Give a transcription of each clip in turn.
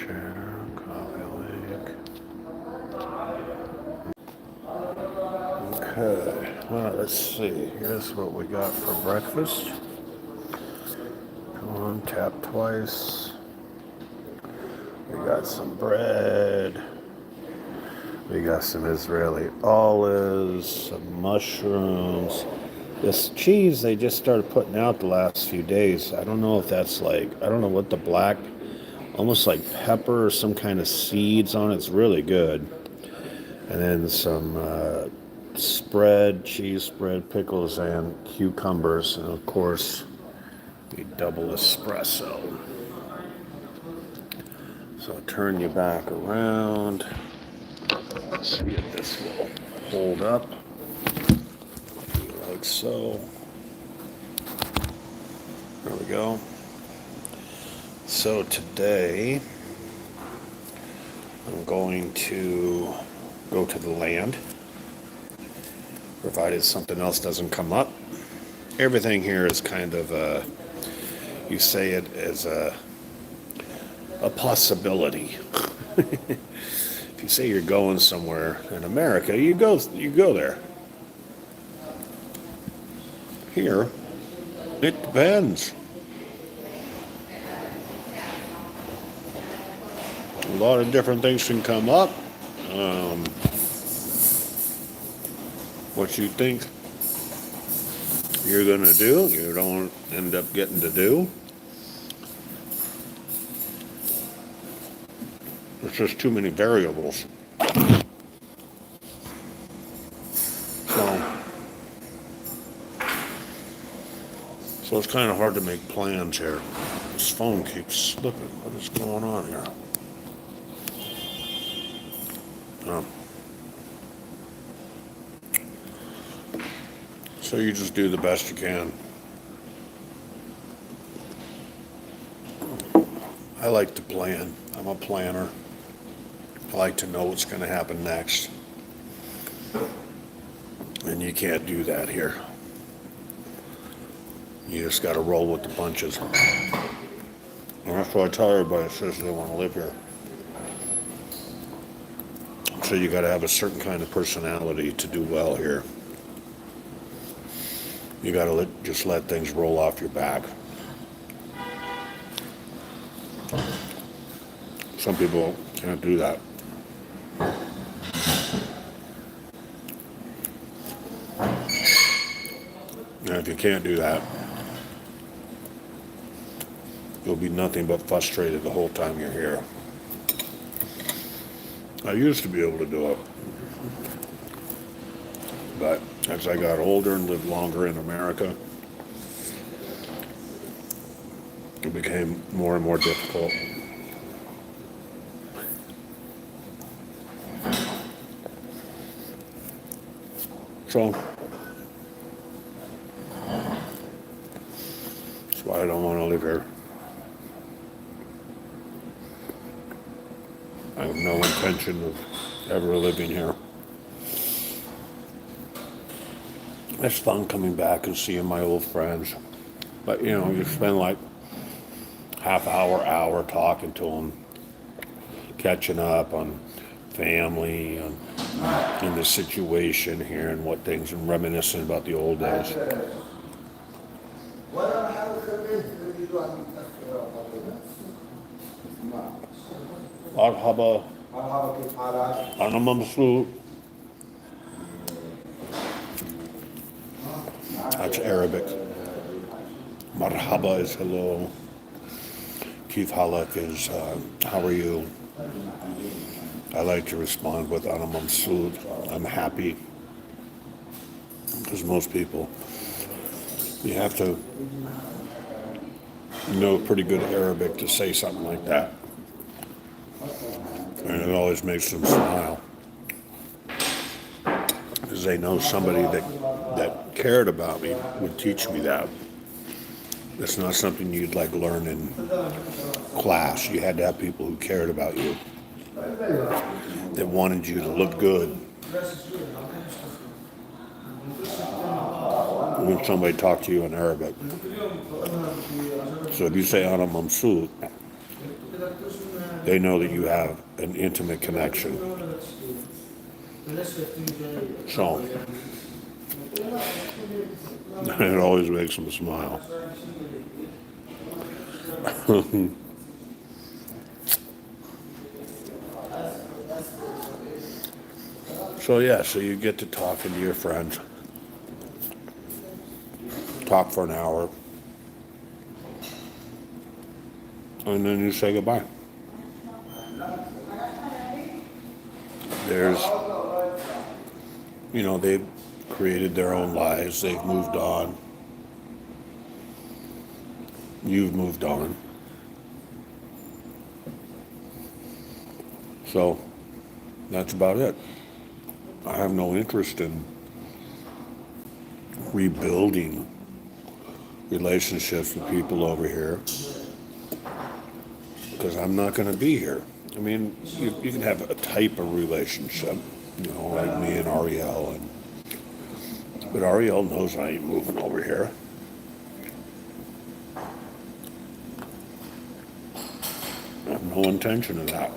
Cheddar, coffee lake. Okay, well, let's see. Here's what we got for breakfast. Come on, tap twice. We got some bread. We got some Israeli olives, some mushrooms. This cheese they just started putting out the last few days. I don't know if that's like, I don't know what the black, almost like pepper or some kind of seeds on it. It's really good. And then some spread, cheese spread, pickles, and cucumbers. And of course, the double espresso. So turn you back around. Let's see if this will hold up. Like so. There we go. So today, I'm going to go to the land, provided something else doesn't come up. Everything here is kind of you say it as a possibility. If you say you're going somewhere in America, you go there. Here, it depends. A lot of different things can come up. What you think you're going to do, you don't end up getting to do. There's just too many variables. So it's kind of hard to make plans here. This phone keeps slipping. What is going on here? So you just do the best you can. I like to plan. I'm a planner. I like to know what's going to happen next. And you can't do that here. You just got to roll with the punches. And that's what I tell everybody that says they want to live here. So you got to have a certain kind of personality to do well here. You got to just let things roll off your back. Some people can't do that. And if you can't do that, you'll be nothing but frustrated the whole time you're here. I used to be able to do it. But as I got older and lived longer in America, it became more and more difficult. So that's why I don't want to live here. I have no intention of ever living here. It's fun coming back and seeing my old friends. But, you know, you spend like half hour talking to them, catching up on family and in the situation here and what things, and reminiscing about the old days. مرحبا أنا مبسوط. That's Arabic. Marhaba is hello. Keith Halak is how are you? I like to respond with Ana Mamsoud. I'm happy. Because most people, you have to know pretty good Arabic to say something like that. And it always makes them smile. Because they know somebody that cared about me would teach me that. It's not something you'd like learn in class. You had to have people who cared about you, that wanted you to look good. When somebody talked to you in Arabic. So if you say Ana Mamsoud, they know that you have an intimate connection. So, it always makes them smile. So yeah, so you get to talking to your friends. Talk for an hour. And then you say goodbye. There's, they've created their own lives. They've moved on. You've moved on. So that's about it. I have no interest in rebuilding relationships with people over here because I'm not going to be here. I mean, you can have a type of relationship, like me and Ariel, but Ariel knows I ain't moving over here. I have no intention of that.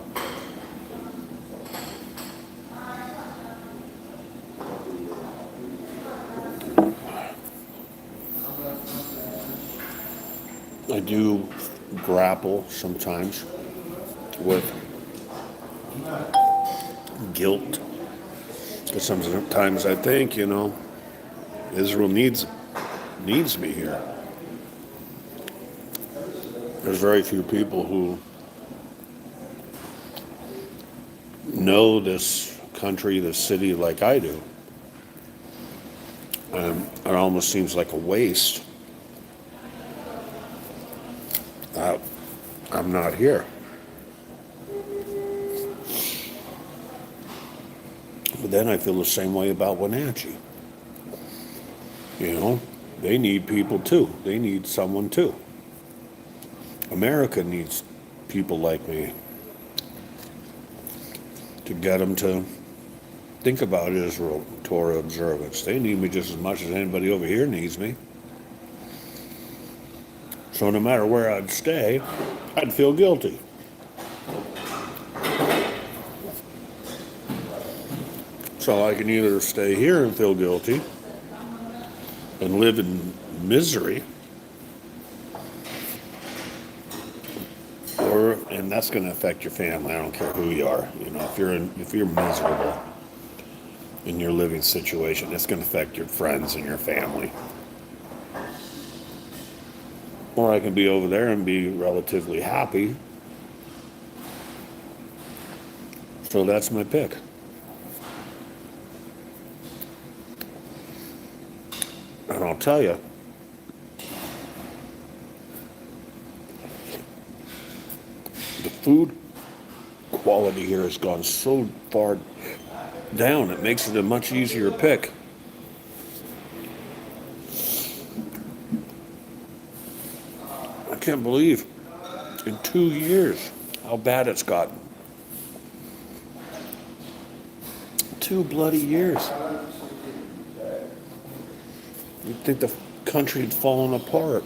I do grapple sometimes with guilt. Because sometimes I think, Israel needs me here. There's very few people who know this country, this city like I do. It almost seems like a waste. I'm not here. But then I feel the same way about Wenatchee. They need people too. They need someone too. America needs people like me to get them to think about Israel, Torah observance. They need me just as much as anybody over here needs me. So no matter where I'd stay, I'd feel guilty. So I can either stay here and feel guilty and live in misery, and that's going to affect your family. I don't care who you are. If you're miserable in your living situation, it's going to affect your friends and your family. Or I can be over there and be relatively happy. So that's my pick. And I'll tell you, the food quality here has gone so far down, it makes it a much easier pick. I can't believe in 2 years how bad it's gotten. 2 bloody years. You'd think the country had fallen apart.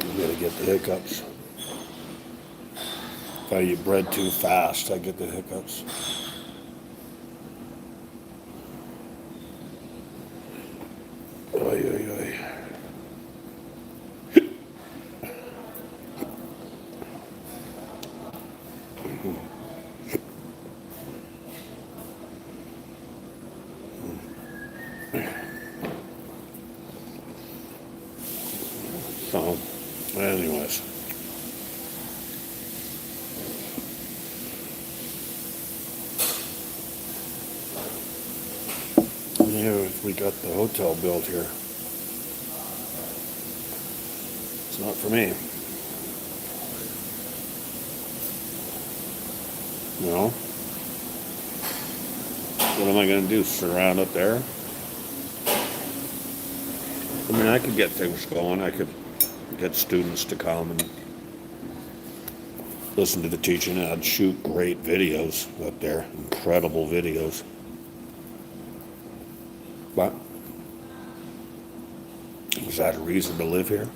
You gotta get the hiccups. If I eat bread too fast, I get the hiccups. Oy, oy, oy. So, anyways. Yeah, we got the hotel built here. It's not for me. What am I going to do? Sit around up there? I mean, I could get things going. I could get students to come and listen to the teaching. I'd shoot great videos up there, incredible videos. But Is that a reason to live here?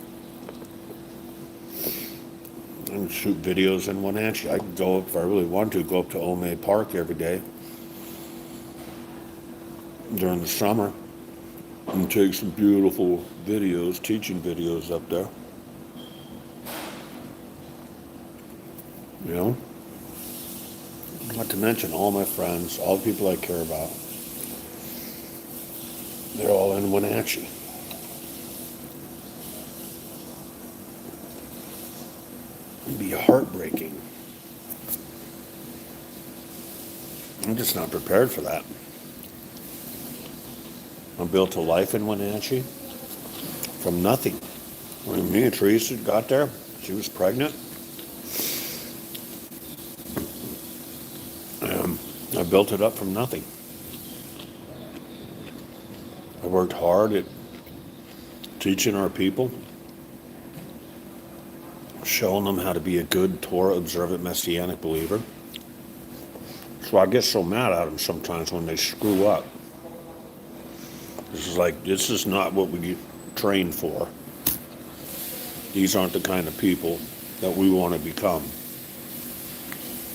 I can shoot videos in Wenatchee. I can go, if I really want to, go up to Ome Park every day during the summer and take some beautiful videos, teaching videos up there. You know? Not to mention all my friends, all the people I care about. They're all in Wenatchee. It'd be heartbreaking. I'm just not prepared for that. I built a life in Wenatchee from nothing. When me and Teresa got there, she was pregnant. I built it up from nothing. I worked hard at teaching our people, showing them how to be a good Torah observant Messianic believer. So I get so mad at them sometimes when they screw up. This is not what we trained for. These aren't the kind of people that we want to become.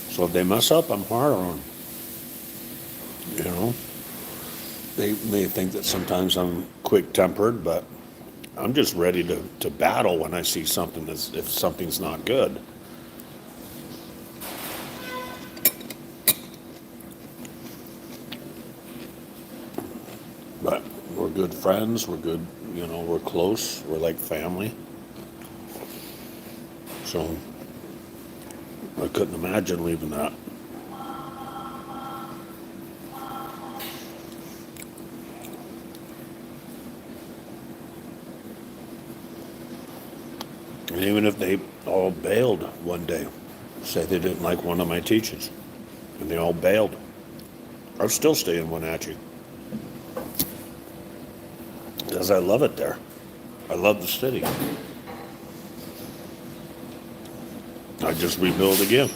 So if they mess up, I'm hard on them. You know? They may think that sometimes I'm quick-tempered, but I'm just ready to battle when I see something if something's not good. But we're good friends, we're good, we're close, we're like family. So I couldn't imagine leaving that. And even if they all bailed one day, say they didn't like one of my teachings, and they all bailed, I'd still stay in Wenatchee. Because I love it there. I love the city. I'd just rebuild again.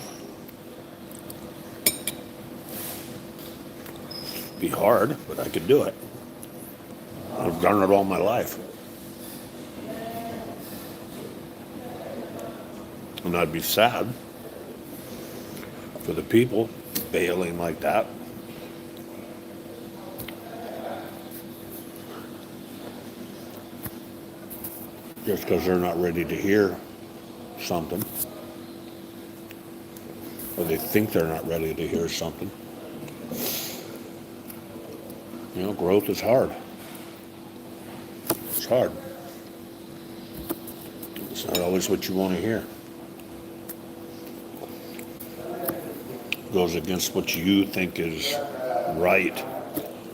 Be hard, but I could do it. I've done it all my life. And I'd be sad for the people bailing like that. Just because they're not ready to hear something. Or they think they're not ready to hear something. Growth is hard. It's hard. It's not always what you want to hear. It goes against what you think is right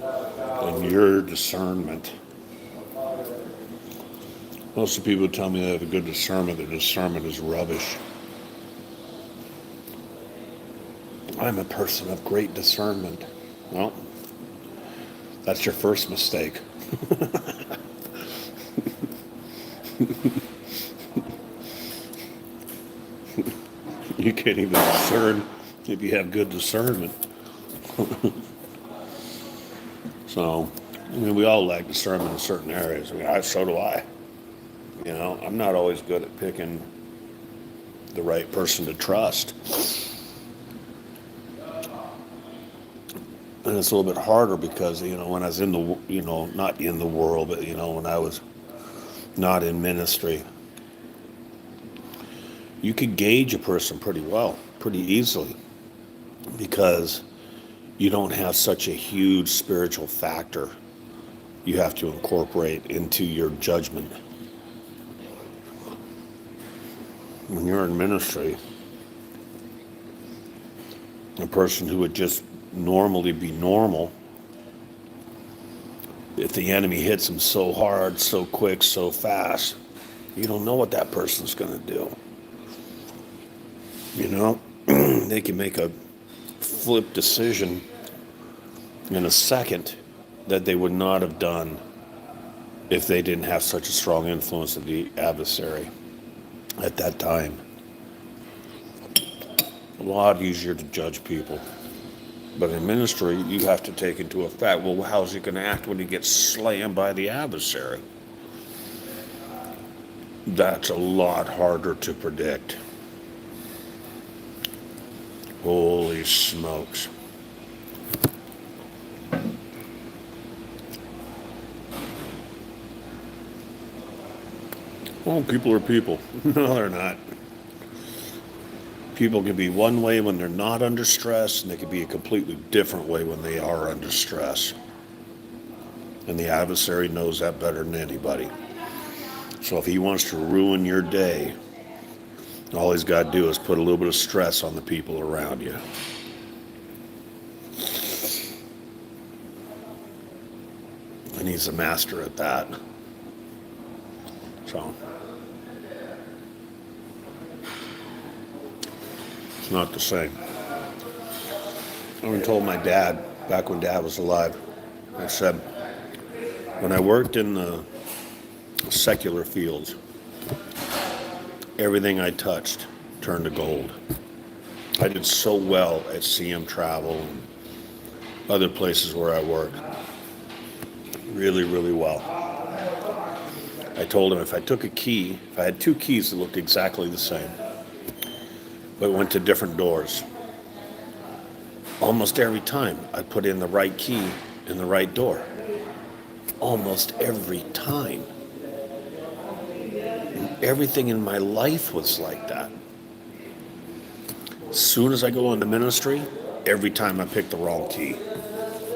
and your discernment. Most of the people tell me they have a good discernment. Their discernment is rubbish. I'm a person of great discernment. Well, that's your first mistake. You can't even discern if you have good discernment. So, we all lack discernment in certain areas. So do I. I'm not always good at picking the right person to trust. And it's a little bit harder because, when I was in the, not in the world, but, when I was not in ministry, you could gauge a person pretty well, pretty easily, because you don't have such a huge spiritual factor you have to incorporate into your judgment. When you're in ministry, a person who would just normally be normal, if the enemy hits them so hard, so quick, so fast, you don't know what that person's going to do. They can make a flip decision in a second that they would not have done if they didn't have such a strong influence of the adversary at that time. A lot easier to judge people. But in ministry, you have to take into effect, well, how's he going to act when he gets slammed by the adversary? That's a lot harder to predict. Holy smokes. Well, people are people. No, they're not. People can be one way when they're not under stress, and they can be a completely different way when they are under stress. And the adversary knows that better than anybody. So if he wants to ruin your day, all he's got to do is put a little bit of stress on the people around you. And he's a master at that. So it's not the same. I even told my dad, back when Dad was alive, I said, when I worked in the secular fields, everything I touched turned to gold. I did so well at CM Travel and other places where I worked. Really, really well. I told him if I took a key, if I had two keys that looked exactly the same, but went to different doors, almost every time I put in the right key in the right door. Almost every time. And everything in my life was like that. As soon as I go into ministry, every time I pick the wrong key.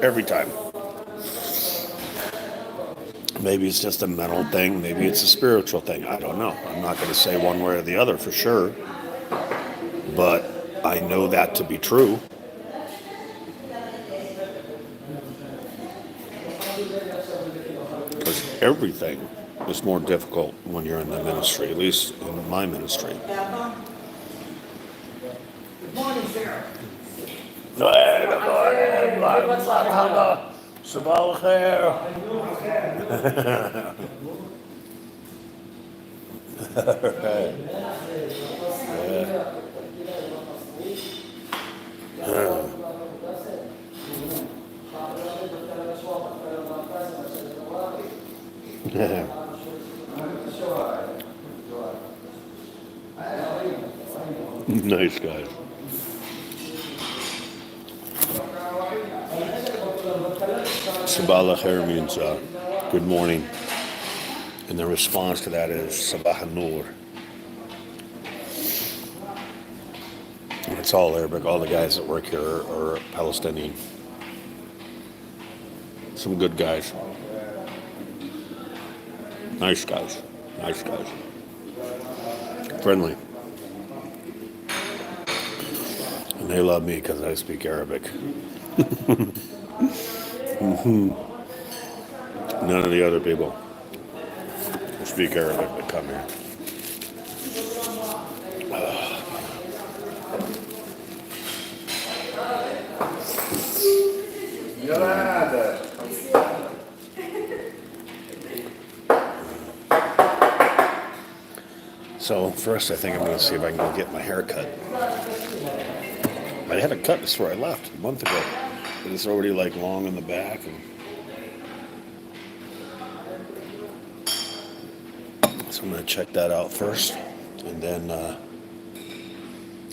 Every time. Maybe it's just a mental thing. Maybe it's a spiritual thing. I don't know. I'm not going to say one way or the other for sure. But I know that to be true. Because everything is more difficult when you're in the ministry, at least in my ministry. Good morning, Sarah. صباح الخير. Nice guys. Sabah al-Khair means good morning. And the response to that is Sabah al-Nur. It's all Arabic. All the guys that work here are Palestinian. Some good guys. Nice guys. Nice guys. Friendly. And they love me because I speak Arabic. None of the other people who speak Arabic that come here. So first I think I'm going to see if I can go get my hair cut. I had a cut this where I left a month ago. But it's already like long in the back. And so I'm going to check that out first. And then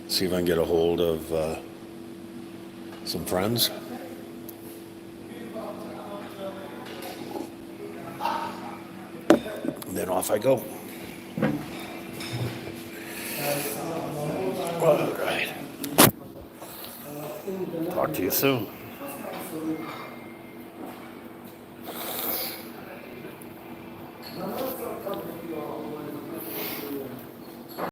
see if I can get a hold of some friends. And then off I go. All right. Talk to you soon.